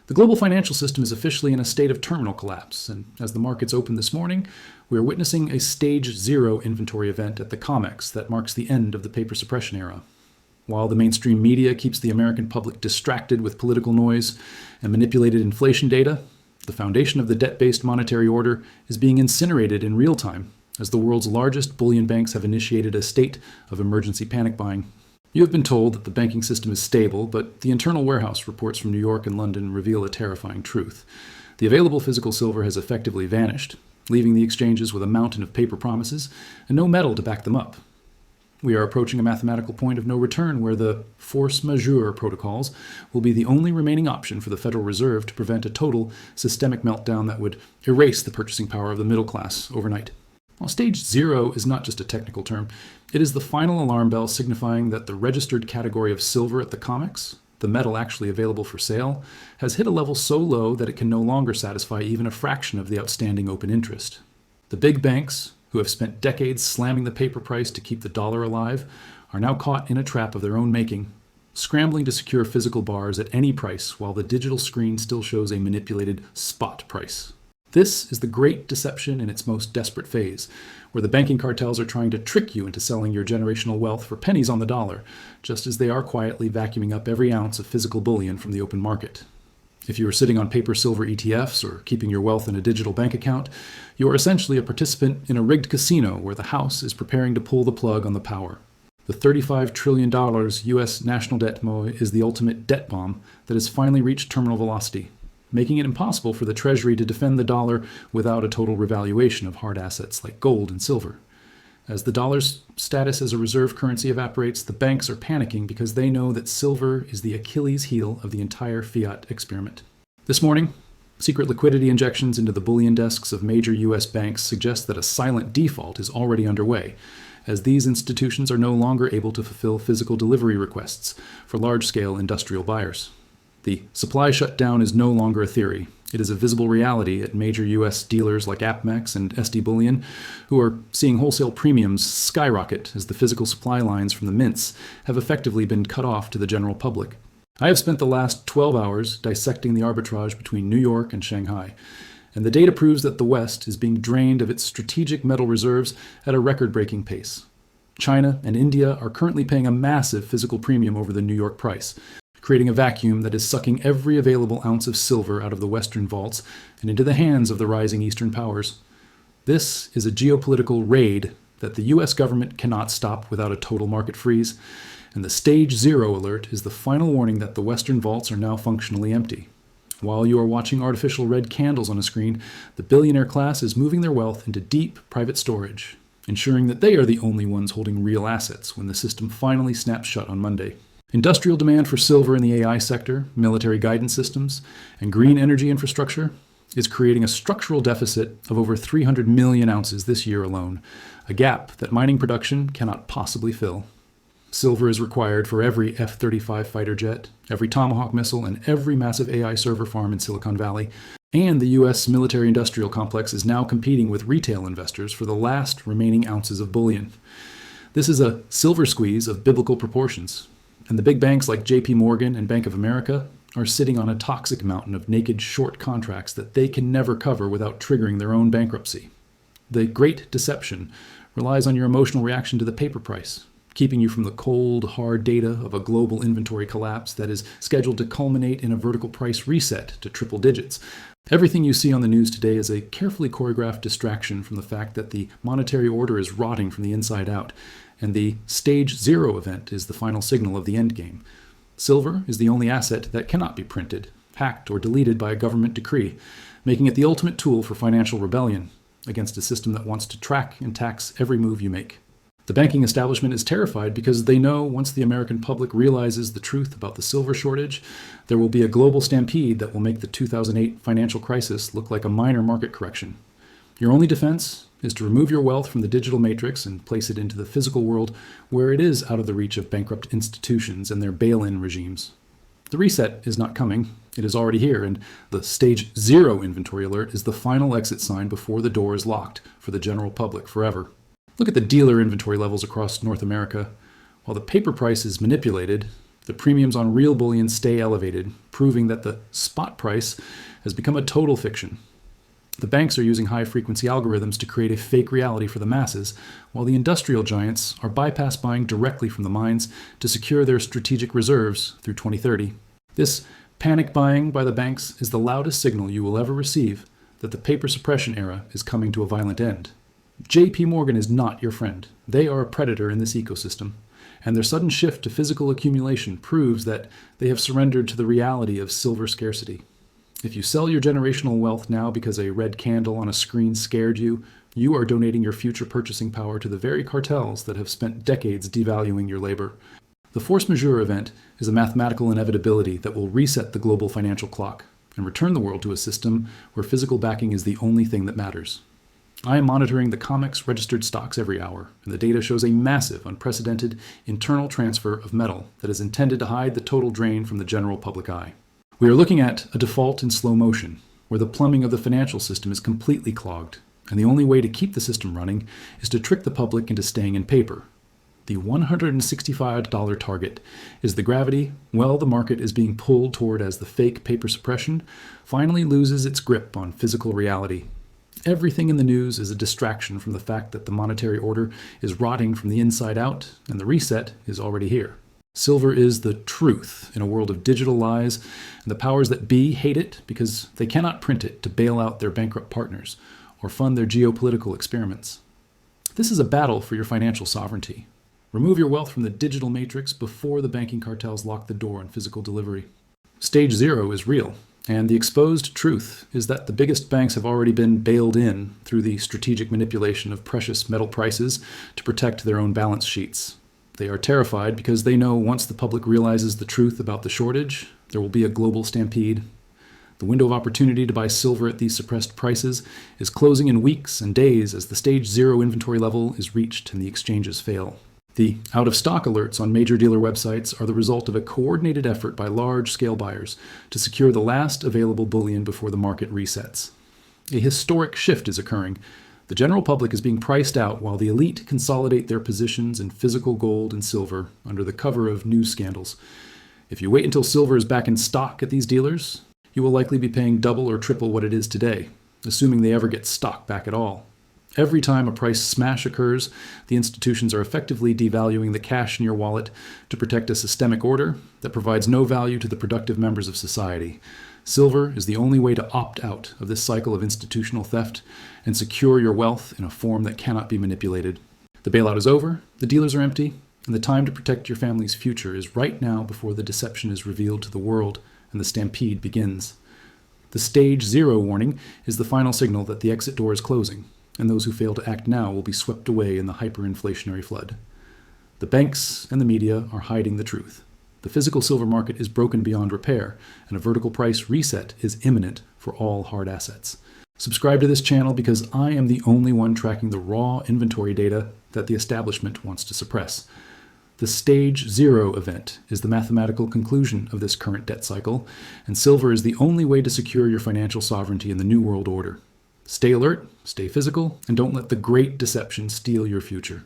The global financial system is officially in a state of terminal collapse, and as the markets open this morning, we are witnessing a Stage 0 inventory event at the COMEX that marks the end of the paper suppression era. While the mainstream media keeps the American public distracted with political noise and manipulated inflation data, the foundation of the debt-based monetary order is being incinerated in real time as the world's largest bullion banks have initiated a state of emergency panic buying. You have been told that the banking system is stable, but the internal warehouse reports from New York and London reveal a terrifying truth. The available physical silver has effectively vanished, leaving the exchanges with a mountain of paper promises and no metal to back them up. We are approaching a mathematical point of no return where the force majeure protocols will be the only remaining option for the Federal Reserve to prevent a total systemic meltdown that would erase the purchasing power of the middle class overnight. While Stage 0 is not just a technical term, it is the final alarm bell signifying that the registered category of silver at the COMEX, the metal actually available for sale, has hit a level so low that it can no longer satisfy even a fraction of the outstanding open interest. The big banks, who have spent decades slamming the paper price to keep the dollar alive, are now caught in a trap of their own making, scrambling to secure physical bars at any price while the digital screen still shows a manipulated spot price. This is the great deception in its most desperate phase, where the banking cartels are trying to trick you into selling your generational wealth for pennies on the dollar, just as they are quietly vacuuming up every ounce of physical bullion from the open market. If you are sitting on paper silver ETFs or keeping your wealth in a digital bank account, you are essentially a participant in a rigged casino where the House is preparing to pull the plug on the power. The $35 trillion U.S. national debt is the ultimate debt bomb that has finally reached terminal velocity, making it impossible for the Treasury to defend the dollar without a total revaluation of hard assets like gold and silver. As the dollar's status as a reserve currency evaporates, the banks are panicking because they know that silver is the Achilles heel of the entire fiat experiment. This morning, secret liquidity injections into the bullion desks of major U.S. banks suggest that a silent default is already underway, as these institutions are no longer able to fulfill physical delivery requests for large-scale industrial buyers. The supply shutdown is no longer a theory. It is a visible reality at major U.S. dealers like APMEX and SD Bullion, who are seeing wholesale premiums skyrocket as the physical supply lines from the mints have effectively been cut off to the general public. I have spent the last 12 hours dissecting the arbitrage between New York and Shanghai, and the data proves that the West is being drained of its strategic metal reserves at a record-breaking pace. China and India are currently paying a massive physical premium over the New York price, creating a vacuum that is sucking every available ounce of silver out of the Western vaults and into the hands of the rising Eastern powers. This is a geopolitical raid that the U.S. government cannot stop without a total market freeze, and the Stage 0 alert is the final warning that the Western vaults are now functionally empty. While you are watching artificial red candles on a screen, the billionaire class is moving their wealth into deep private storage, ensuring that they are the only ones holding real assets when the system finally snaps shut on Monday. Industrial demand for silver in the AI sector, military guidance systems, and green energy infrastructure is creating a structural deficit of over 300 million ounces this year alone, a gap that mining production cannot possibly fill. Silver is required for every F-35 fighter jet, every Tomahawk missile, and every massive AI server farm in Silicon Valley, and the U.S. military-industrial complex is now competing with retail investors for the last remaining ounces of bullion. This is a silver squeeze of biblical proportions. And the big banks like JP Morgan and Bank of America are sitting on a toxic mountain of naked short contracts that they can never cover without triggering their own bankruptcy. The great deception relies on your emotional reaction to the paper price, keeping you from the cold, hard data of a global inventory collapse that is scheduled to culminate in a vertical price reset to triple digits. Everything you see on the news today is a carefully choreographed distraction from the fact that the monetary order is rotting from the inside out, and the Stage 0 event is the final signal of the endgame. Silver is the only asset that cannot be printed, hacked, or deleted by a government decree, making it the ultimate tool for financial rebellion against a system that wants to track and tax every move you make. The banking establishment is terrified because they know once the American public realizes the truth about the silver shortage, there will be a global stampede that will make the 2008 financial crisis look like a minor market correction. Your only defense is to remove your wealth from the digital matrix and place it into the physical world where it is out of the reach of bankrupt institutions and their bail-in regimes. The reset is not coming. It is already here, and the Stage 0 inventory alert is the final exit sign before the door is locked for the general public forever. Look at the dealer inventory levels across North America. While the paper price is manipulated, The premiums on real bullion stay elevated, proving that the spot price has become a total fiction. The banks are using high-frequency algorithms to create a fake reality for the masses, while the industrial giants are bypass buying directly from the mines to secure their strategic reserves through 2030. This panic buying by the banks is the loudest signal you will ever receive that the paper suppression era is coming to a violent end. JP Morgan is not your friend. They are a predator in this ecosystem, and their sudden shift to physical accumulation proves that they have surrendered to the reality of silver scarcity. If you sell your generational wealth now because a red candle on a screen scared you, you are donating your future purchasing power to the very cartels that have spent decades devaluing your labor. The force majeure event is a mathematical inevitability that will reset the global financial clock and return the world to a system where physical backing is the only thing that matters. I am monitoring the COMEX registered stocks every hour, and the data shows a massive, unprecedented internal transfer of metal that is intended to hide the total drain from the general public eye. We are looking at a default in slow motion, where the plumbing of the financial system is completely clogged, and the only way to keep the system running is to trick the public into staying in paper. The $165 target is the gravity the market is being pulled toward as the fake paper suppression finally loses its grip on physical reality. Everything in the news is a distraction from the fact that the monetary order is rotting from the inside out, and the reset is already here. Silver is the truth in a world of digital lies, and the powers that be hate it because they cannot print it to bail out their bankrupt partners or fund their geopolitical experiments. This is a battle for your financial sovereignty. Remove your wealth from the digital matrix before the banking cartels lock the door on physical delivery. Stage 0 is real, and the exposed truth is that the biggest banks have already been bailed in through the strategic manipulation of precious metal prices to protect their own balance sheets. They are terrified because they know once the public realizes the truth about the shortage, there will be a global stampede. The window of opportunity to buy silver at these suppressed prices is closing in weeks and days as the stage 0 inventory level is reached and the exchanges fail. The out-of-stock alerts on major dealer websites are the result of a coordinated effort by large-scale buyers to secure the last available bullion before the market resets. A historic shift is occurring. The general public is being priced out while the elite consolidate their positions in physical gold and silver under the cover of news scandals. If you wait until silver is back in stock at these dealers, you will likely be paying double or triple what it is today, assuming they ever get stock back at all. Every time a price smash occurs, the institutions are effectively devaluing the cash in your wallet to protect a systemic order that provides no value to the productive members of society. Silver is the only way to opt out of this cycle of institutional theft and secure your wealth in a form that cannot be manipulated. The bailout is over, the dealers are empty, and the time to protect your family's future is right now before the deception is revealed to the world and the stampede begins. The stage 0 warning is the final signal that the exit door is closing, and those who fail to act now will be swept away in the hyperinflationary flood. The banks and the media are hiding the truth. The physical silver market is broken beyond repair, and a vertical price reset is imminent for all hard assets. Subscribe to this channel because I am the only one tracking the raw inventory data that the establishment wants to suppress. The stage 0 event is the mathematical conclusion of this current debt cycle, and silver is the only way to secure your financial sovereignty in the New World Order. Stay alert, stay physical, and don't let the great deception steal your future.